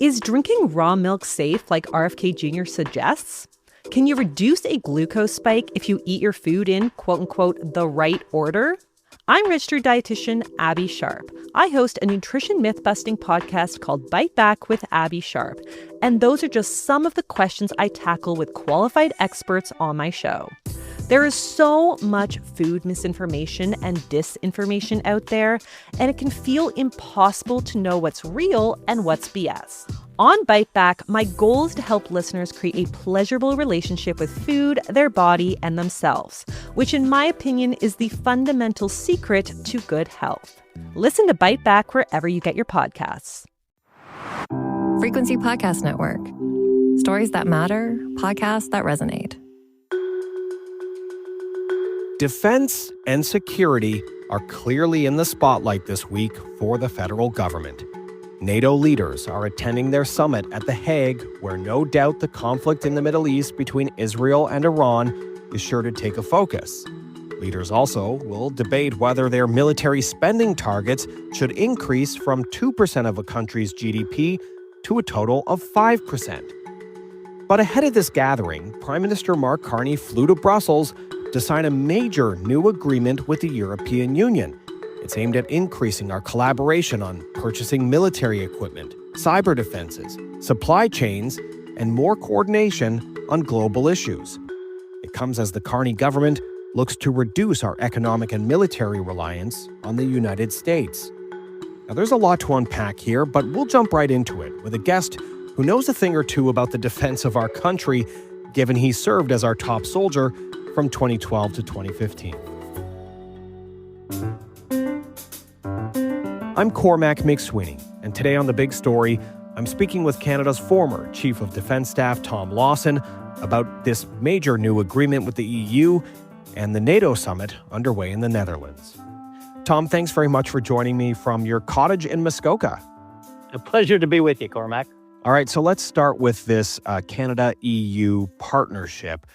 Is drinking raw milk safe like RFK Jr. suggests? Can you reduce a glucose spike if you eat your food in, quote unquote, the right order? I'm registered dietitian Abby Sharp. I host a nutrition myth-busting podcast called Bite Back with Abby Sharp. And those are just some of the questions I tackle with qualified experts on my show. There is so much food misinformation and disinformation out there, and it can feel impossible to know what's real and what's BS. On Bite Back, my goal is to help listeners create a pleasurable relationship with food, their body, and themselves, which in my opinion is the fundamental secret to good health. Listen to Bite Back wherever you get your podcasts. Frequency Podcast Network. Stories that matter, podcasts that resonate. Defense and security are clearly in the spotlight this week for the federal government. NATO leaders are attending their summit at The Hague, where no doubt the conflict in the Middle East between Israel and Iran is sure to take a focus. Leaders also will debate whether their military spending targets should increase from 2% of a country's GDP to a total of 5%. But ahead of this gathering, Prime Minister Mark Carney flew to Brussels to sign a major new agreement with the European Union. It's aimed at increasing our collaboration on purchasing military equipment, cyber defenses, supply chains, and more coordination on global issues. It comes as the Carney government looks to reduce our economic and military reliance on the United States. Now, there's a lot to unpack here, but we'll jump right into it with a guest who knows a thing or two about the defense of our country, given he served as our top soldier from 2012 to 2015. I'm Cormac Mac Sweeney, and today on The Big Story, I'm speaking with Canada's former Chief of Defence Staff, Tom Lawson, about this major new agreement with the EU and the NATO Summit underway in the Netherlands. Tom, thanks very much for joining me from your cottage in Muskoka. A pleasure to be with you, Cormac. All right, so let's start with this Canada-EU partnership.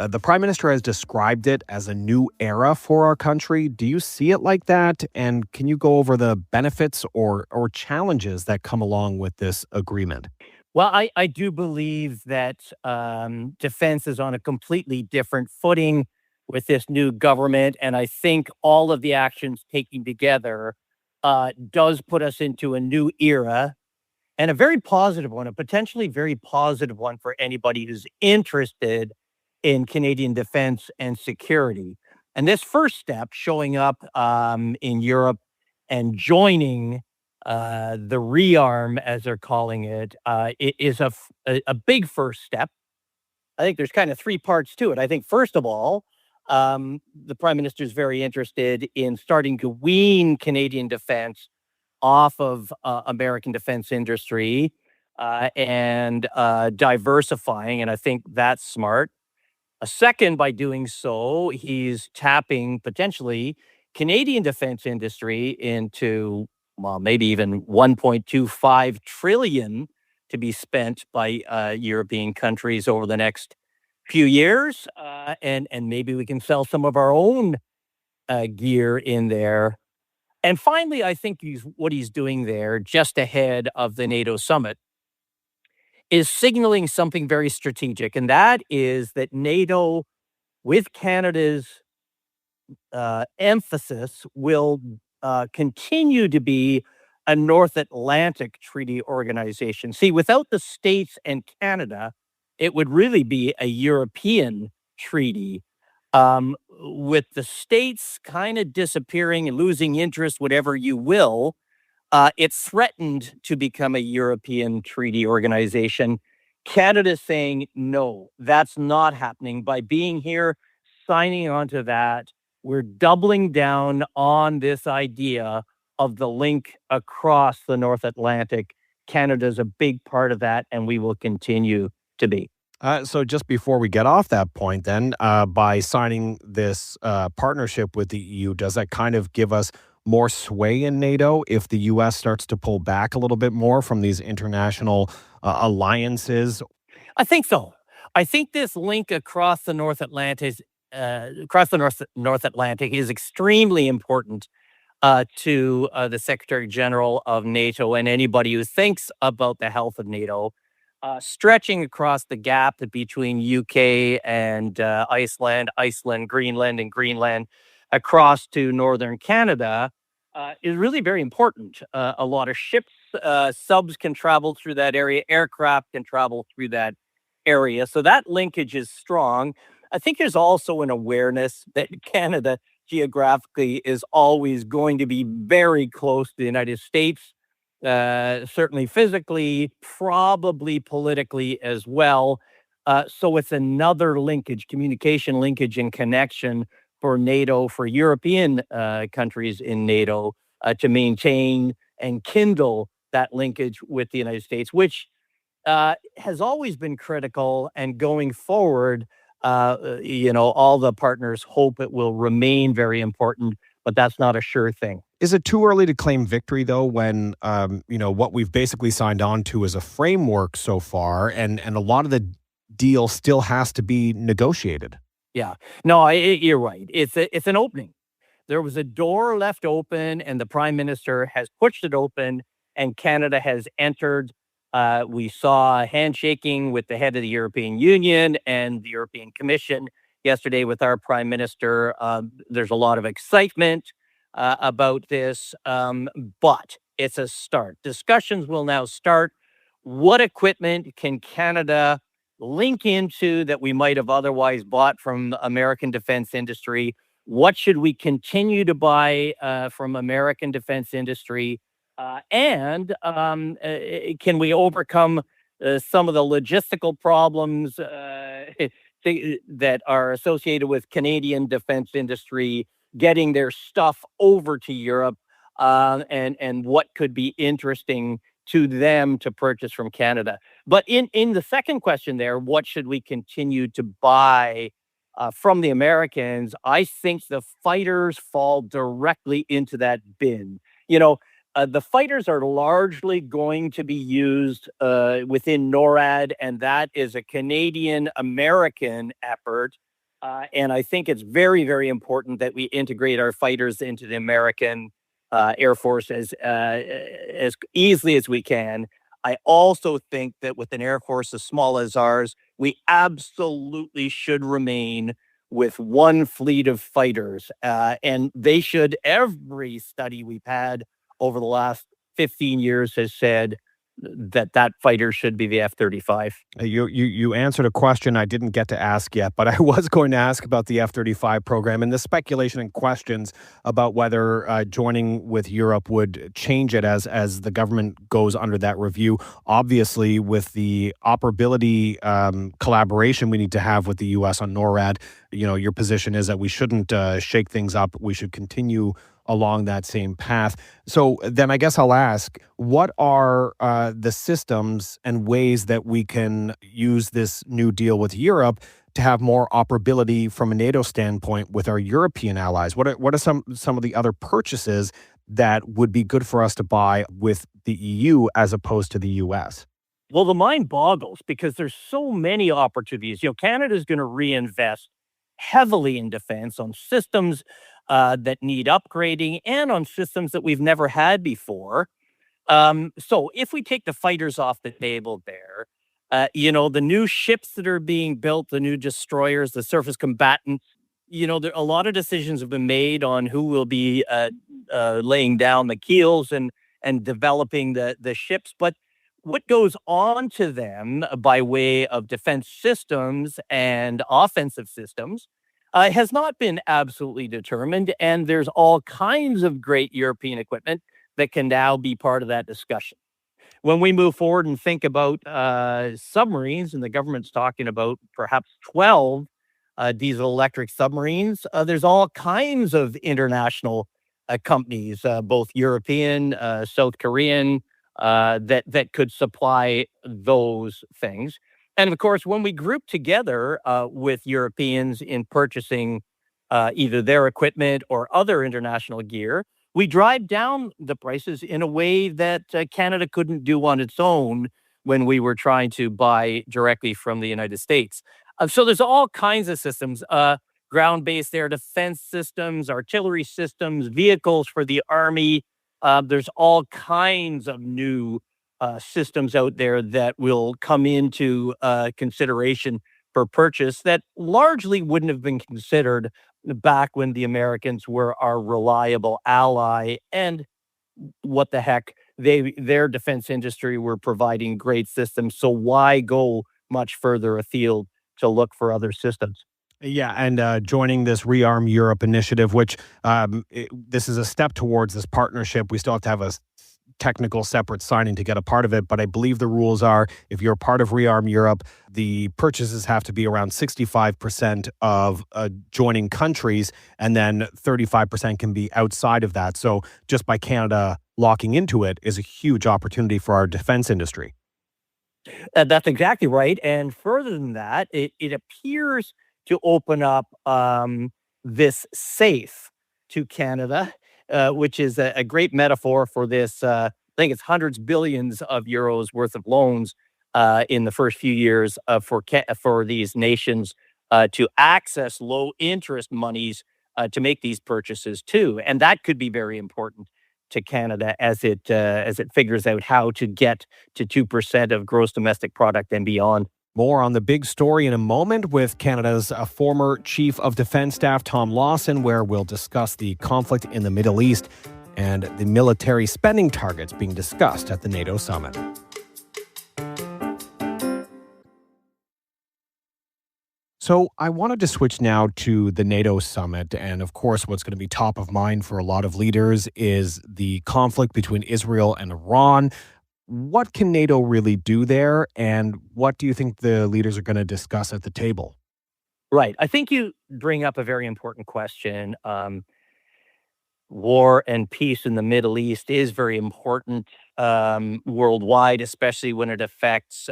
The Prime Minister has described it as a new era for our country. Do you see it like that? And can you go over the benefits or challenges that come along with this agreement? Well, I do believe that defense is on a completely different footing with this new government. And I think all of the actions taken together does put us into a new era, and a very positive one, a potentially very positive one for anybody who's interested in Canadian defense and security. And this first step, showing up in Europe and joining the rearm, as they're calling it, it is a big first step. I think there's kind of three parts to it. I think, first of all, the Prime Minister is very interested in starting to wean Canadian defense off of American defense industry and diversifying, and I think that's smart. A second, by doing so, he's tapping potentially Canadian defense industry into, well, maybe even 1.25 trillion to be spent by European countries over the next few years, and maybe we can sell some of our own gear in there. And finally, I think what he's doing there, just ahead of the NATO summit, is signaling something very strategic, and that is that NATO, with Canada's emphasis, will continue to be a North Atlantic treaty organization. See, without the States and Canada, it would really be a European treaty. With the States kind of disappearing and losing interest, whatever you will, it's threatened to become a European treaty organization. Canada's saying, no, that's not happening. By being here, signing on to that, we're doubling down on this idea of the link across the North Atlantic. Canada's a big part of that, and we will continue to be. So just before we get off that point then, by signing this partnership with the EU, does that kind of give us more sway in NATO if the U.S. starts to pull back a little bit more from these international alliances? I think so. I think this link across the North Atlantic is extremely important to the Secretary General of NATO and anybody who thinks about the health of NATO, stretching across the gap between UK and Iceland, Greenland, and Greenland across to northern Canada is really very important. A lot of ships, subs can travel through that area, aircraft can travel through that area. So that linkage is strong. I think there's also an awareness that Canada geographically is always going to be very close to the United States, certainly physically, probably politically as well. So it's another linkage, communication linkage and connection for NATO, for European countries in NATO to maintain and kindle that linkage with the United States, which has always been critical. And going forward, all the partners hope it will remain very important, but that's not a sure thing. Is it too early to claim victory, though, when, what we've basically signed on to is a framework so far, and a lot of the deal still has to be negotiated? Yeah. No, you're right. It's an opening. There was a door left open, and the Prime Minister has pushed it open, and Canada has entered. We saw handshaking with the head of the European Union and the European Commission yesterday with our Prime Minister. There's a lot of excitement about this, but it's a start. Discussions will now start. What equipment can Canada link into that we might have otherwise bought from the American defense industry? What should we continue to buy from American defense industry? And can we overcome some of the logistical problems that are associated with Canadian defense industry getting their stuff over to Europe, and what could be interesting to them to purchase from Canada? But in the second question there, what should we continue to buy from the Americans? I think the fighters fall directly into that bin. The fighters are largely going to be used within NORAD, and that is a Canadian-American effort. And I think it's very, very important that we integrate our fighters into the American Air Force as easily as we can. I also think that with an Air Force as small as ours, we absolutely should remain with one fleet of fighters. And they should, every study we've had over the last 15 years has said that fighter should be the F-35. You answered a question I didn't get to ask yet, but I was going to ask about the F-35 program and the speculation and questions about whether joining with Europe would change it as the government goes under that review. Obviously, with the operability collaboration we need to have with the U.S. on NORAD, your position is that we shouldn't shake things up. We should continue along that same path. So then I guess I'll ask, what are the systems and ways that we can use this new deal with Europe to have more operability from a NATO standpoint with our European allies? What are some of the other purchases that would be good for us to buy with the EU as opposed to the US? Well, the mind boggles because there's so many opportunities. Canada's going to reinvest heavily in defense on systems that need upgrading and on systems that we've never had before. So if we take the fighters off the table there, the new ships that are being built, the new destroyers, the surface combatants, a lot of decisions have been made on who will be laying down the keels and developing the ships. But what goes on to them by way of defense systems and offensive systems has not been absolutely determined, and there's all kinds of great European equipment that can now be part of that discussion. When we move forward and think about submarines, and the government's talking about perhaps 12 diesel-electric submarines, there's all kinds of international companies, both European, South Korean, that could supply those things. And of course, when we group together with Europeans in purchasing either their equipment or other international gear, we drive down the prices in a way that Canada couldn't do on its own when we were trying to buy directly from the United States. So there's all kinds of systems. ground-based air defense systems, artillery systems, vehicles for the Army. There's all kinds of new systems out there that will come into consideration for purchase that largely wouldn't have been considered back when the Americans were our reliable ally. And what the heck, their defense industry were providing great systems. So why go much further afield to look for other systems? Yeah, and joining this Rearm Europe initiative, which this is a step towards this partnership. We still have to have a technical separate signing to get a part of it, but I believe the rules are if you're part of Rearm Europe, the purchases have to be around 65% of joining countries, and then 35% can be outside of that. So just by Canada locking into it is a huge opportunity for our defense industry. That's exactly right. And further than that, it appears to open up this safe to Canada, which is a great metaphor for this. I think it's hundreds billions of euros worth of loans in the first few years for these nations to access low interest monies to make these purchases too, and that could be very important to Canada as it figures out how to get to 2% of gross domestic product and beyond. More on the big story in a moment with Canada's former Chief of Defense Staff, Tom Lawson, where we'll discuss the conflict in the Middle East and the military spending targets being discussed at the NATO Summit. So I wanted to switch now to the NATO Summit. And of course, what's going to be top of mind for a lot of leaders is the conflict between Israel and Iran. What can NATO really do there? And what do you think the leaders are going to discuss at the table? Right. I think you bring up a very important question. War and peace in the Middle East is very important worldwide, especially when it affects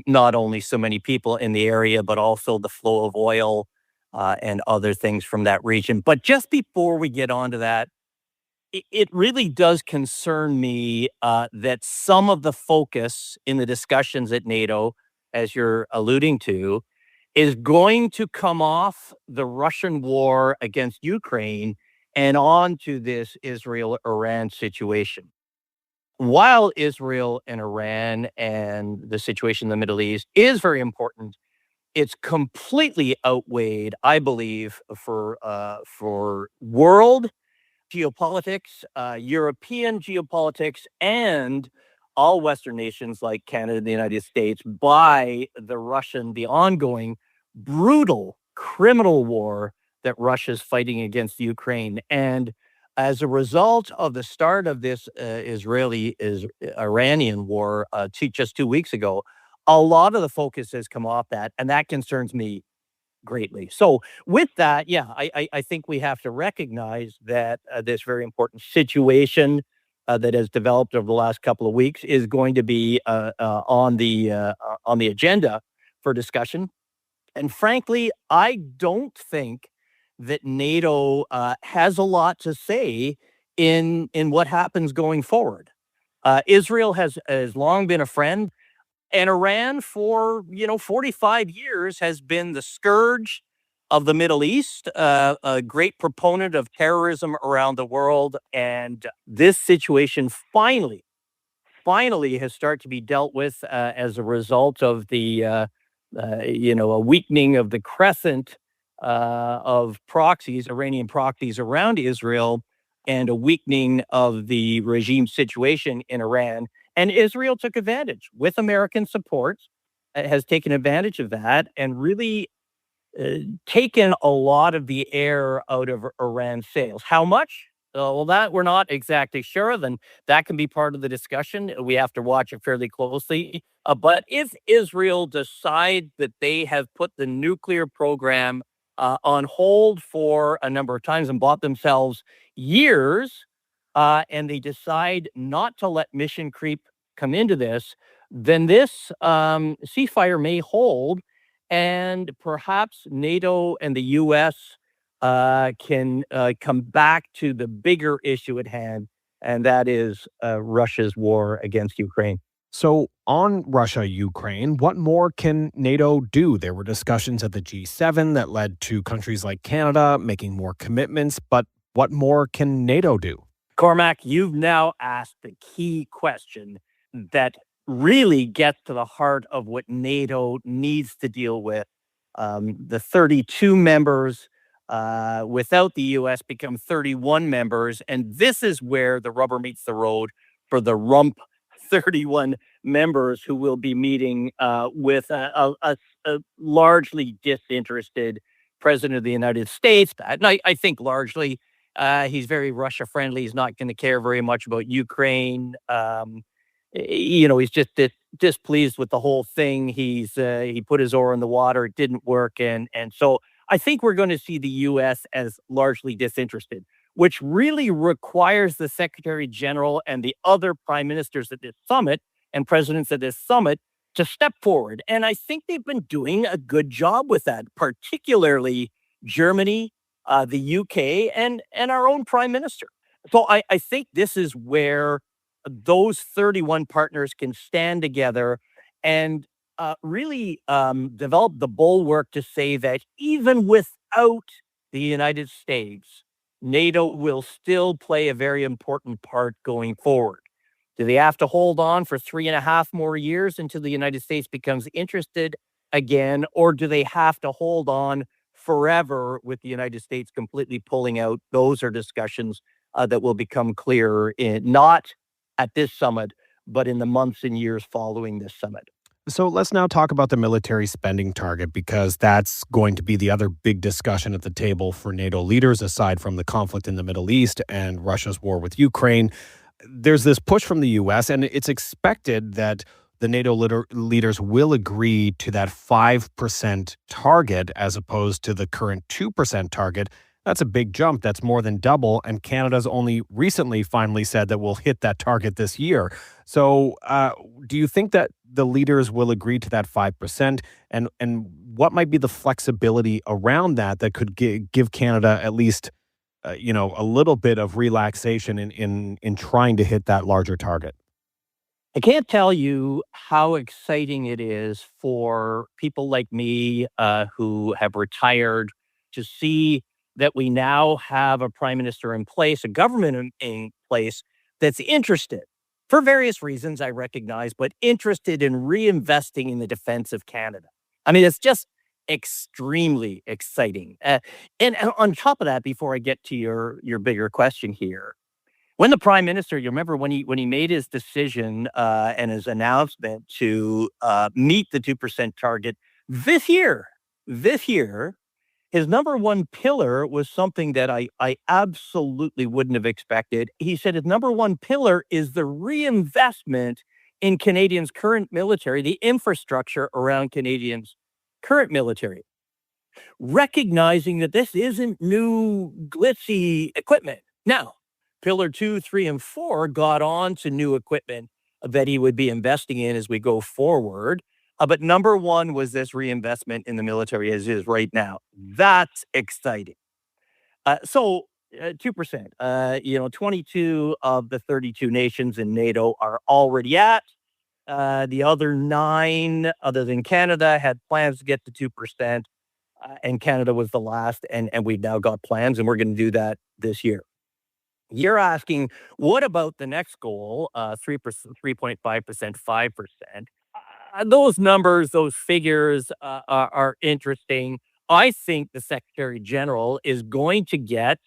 not only so many people in the area, but also the flow of oil and other things from that region. But just before we get onto that, it really does concern me that some of the focus in the discussions at NATO, as you're alluding to, is going to come off the Russian war against Ukraine and on to this Israel-Iran situation. While Israel and Iran and the situation in the Middle East is very important, it's completely outweighed, I believe, for world geopolitics, European geopolitics, and all Western nations like Canada and the United States by the ongoing brutal criminal war that Russia's fighting against Ukraine. And as a result of the start of this Iranian war just 2 weeks ago, a lot of the focus has come off that, and that concerns me greatly. So with that, yeah, I think we have to recognize that this very important situation that has developed over the last couple of weeks is going to be on the agenda for discussion. And frankly, I don't think that NATO has a lot to say in what happens going forward. Israel has long been a friend, and Iran for 45 years has been the scourge of the Middle East, a great proponent of terrorism around the world, and this situation finally has started to be dealt with as a result of the a weakening of the crescent of proxies, Iranian proxies around Israel, and a weakening of the regime situation in Iran. And Israel took advantage with American support, has taken advantage of that and really taken a lot of the air out of Iran's sails. How much? Well, that we're not exactly sure. Then that can be part of the discussion. We have to watch it fairly closely. But if Israel decides that they have put the nuclear program on hold for a number of times and bought themselves years, and they decide not to let mission creep come into this, then this ceasefire may hold, and perhaps NATO and the U.S. Can come back to the bigger issue at hand, and that is Russia's war against Ukraine. So, on Russia Ukraine, what more can NATO do? There were discussions at the G7 that led to countries like Canada making more commitments, but what more can NATO do? Cormac, you've now asked the key question that really gets to the heart of what NATO needs to deal with. The 32 members without the US become 31 members. And this is where the rubber meets the road for the rump 31 members who will be meeting with a largely disinterested president of the United States. And I think largely he's very Russia friendly. He's not going to care very much about Ukraine. He's just displeased with the whole thing. He put his oar in the water. It didn't work, and so I think we're going to see the U.S. as largely disinterested, which really requires the Secretary General and the other prime ministers at this summit and presidents at this summit to step forward. And I think they've been doing a good job with that, particularly Germany, the UK, and our own prime minister. So I think this is where those 31 partners can stand together and really develop the bulwark to say that even without the United States, NATO will still play a very important part going forward. Do they have to hold on for 3.5 more years until the United States becomes interested again, or do they have to hold on forever with the United States completely pulling out? Those are discussions that will become clearer not at this summit, but in the months and years following this summit. So let's now talk about the military spending target because that's going to be the other big discussion at the table for NATO leaders, aside from the conflict in the Middle East and Russia's war with Ukraine. There's this push from the U.S., and it's expected that the NATO leaders will agree to that 5% target as opposed to the current 2% target. That's a big jump. That's more than double. And Canada's only recently finally said that we'll hit that target this year. So do you think that the leaders will agree to that 5%? And what might be the flexibility around that could give Canada at least, a little bit of relaxation in trying to hit that larger target? I can't tell you how exciting it is for people like me who have retired to see that we now have a prime minister in place, a government in place that's interested, for various reasons I recognize, but interested in reinvesting in the defense of Canada. I mean, it's just extremely exciting. And on top of that, before I get to your bigger question here, when the prime minister, you remember when he made his decision and his announcement to meet the 2% target this year, his number one pillar was something that I absolutely wouldn't have expected. He said his number one pillar is the reinvestment in Canadians' current military, the infrastructure around Canadians' current military, recognizing that this isn't new glitzy equipment. Now, pillar 2, 3, and 4 got on to new equipment that he would be investing in as we go forward. But number one was this reinvestment in the military as is right now. That's exciting. 2%. 22 of the 32 nations in NATO are already at. The other 9, other than Canada, had plans to get to 2%. And Canada was the last. And we've now got plans, and we're going to do that this year. You're asking, what about the next goal, 3%, 3.5%, 5%? Those numbers, those figures are interesting. I think the Secretary General is going to get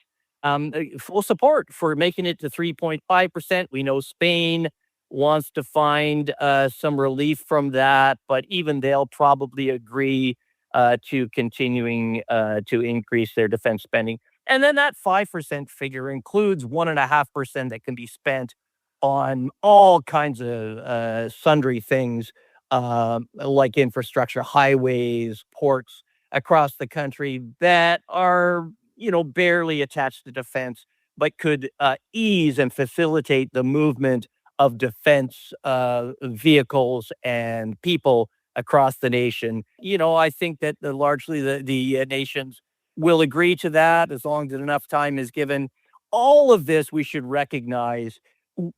full support for making it to 3.5%. We know Spain wants to find some relief from that, but even they'll probably agree to continuing to increase their defense spending. And then that 5% figure includes 1.5% that can be spent on all kinds of sundry things like infrastructure, highways, ports across the country that are, barely attached to defense, but could ease and facilitate the movement of defense vehicles and people across the nation. I think that largely the nations will agree to that as long as enough time is given. All of this we should recognize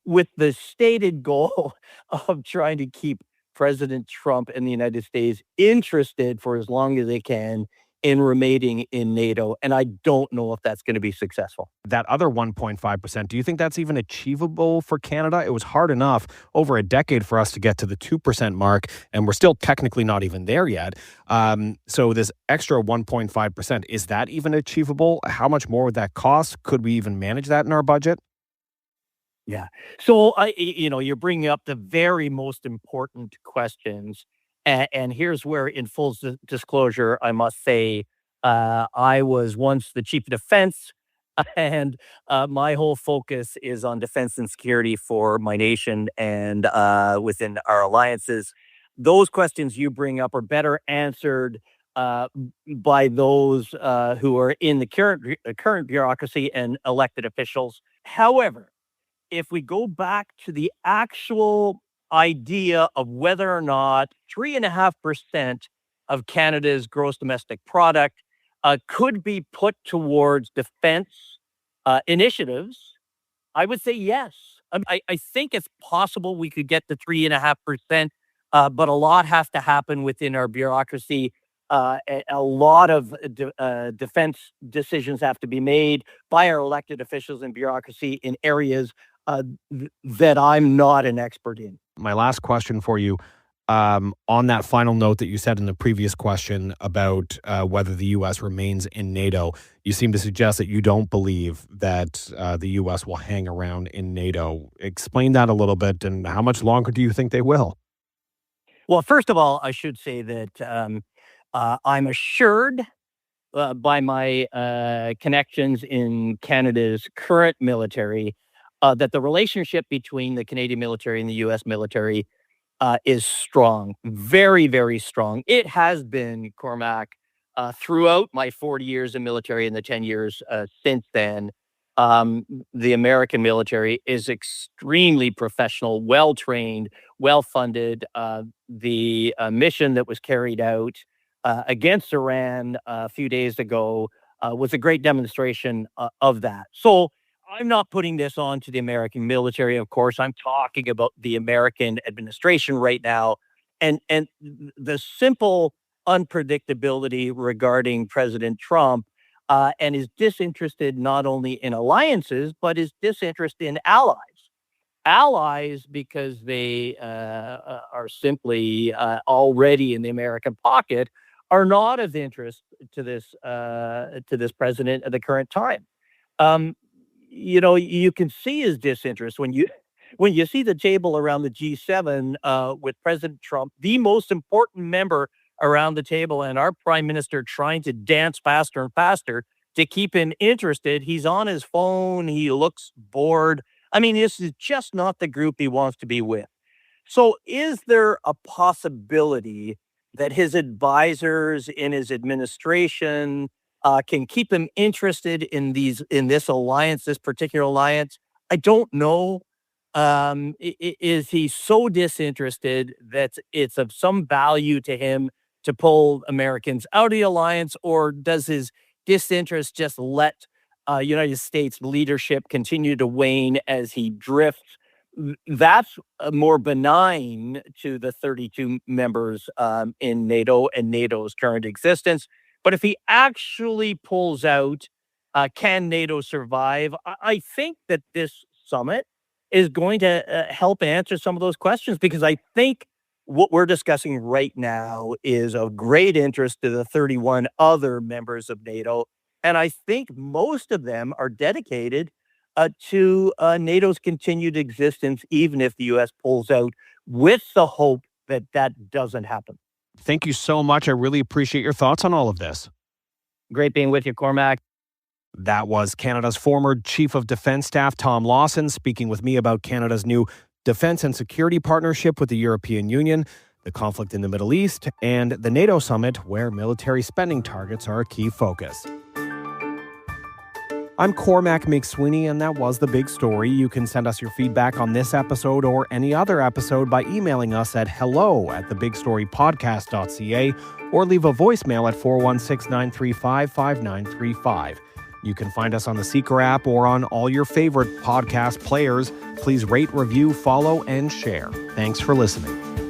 with the stated goal of trying to keep President Trump and the United States interested for as long as they can in remaining in NATO. And I don't know if that's going to be successful. That other 1.5%, do you think that's even achievable for Canada? It was hard enough over a decade for us to get to the 2% mark, and we're still technically not even there yet. So this extra 1.5%, is that even achievable? How much more would that cost? Could we even manage that in our budget? Yeah. So you're bringing up the very most important questions, and here's where, in full disclosure, I must say, I was once the chief of defense, and my whole focus is on defense and security for my nation and within our alliances. Those questions you bring up are better answered by those who are in the current bureaucracy and elected officials. However, if we go back to the actual idea of whether or not 3.5% of Canada's gross domestic product could be put towards defense initiatives, I would say yes. I think it's possible we could get to 3.5%, but a lot has to happen within our bureaucracy. A lot of defense decisions have to be made by our elected officials and bureaucracy in areas that I'm not an expert in. My last question for you, on that final note that you said in the previous question about whether the U.S. remains in NATO, you seem to suggest that you don't believe that the U.S. will hang around in NATO. Explain that a little bit, and how much longer do you think they will? Well, first of all, I should say that I'm assured by my connections in Canada's current military that the relationship between the Canadian military and the U.S. military is strong, very, very strong. It has been, Cormac, throughout my 40 years in military and the 10 years since then. The American military is extremely professional, well-trained, well-funded. The mission that was carried out against Iran a few days ago was a great demonstration of that. So I'm not putting this on to the American military, of course. I'm talking about the American administration right now. And the simple unpredictability regarding President Trump and his disinterested not only in alliances, but his disinterest in allies. Allies because they are simply already in the American pocket are not of interest to this president at the current time. You can see his disinterest when you see the table around the G7 with President Trump, the most important member around the table, and our prime minister trying to dance faster and faster to keep him interested. He's on his phone. He looks bored. I mean, this is just not the group he wants to be with. So is there a possibility that his advisors in his administration can keep him interested in this alliance, this particular alliance? I don't know. Is he so disinterested that it's of some value to him to pull Americans out of the alliance, or does his disinterest just let United States leadership continue to wane as he drifts? That's more benign to the 32 members in NATO and NATO's current existence. But if he actually pulls out, can NATO survive? I think that this summit is going to help answer some of those questions, because I think what we're discussing right now is of great interest to the 31 other members of NATO. And I think most of them are dedicated to NATO's continued existence, even if the U.S. pulls out, with the hope that that doesn't happen. Thank you so much. I really appreciate your thoughts on all of this. Great being with you, Cormac. That was Canada's former Chief of Defence Staff, Tom Lawson, speaking with me about Canada's new defence and security partnership with the European Union, the conflict in the Middle East, and the NATO Summit, where military spending targets are a key focus. I'm Cormac Mac Sweeney, and that was The Big Story. You can send us your feedback on this episode or any other episode by emailing us at hello@thebigstorypodcast.ca or leave a voicemail at 416-935-5935. You can find us on the Seeker app or on all your favorite podcast players. Please rate, review, follow, and share. Thanks for listening.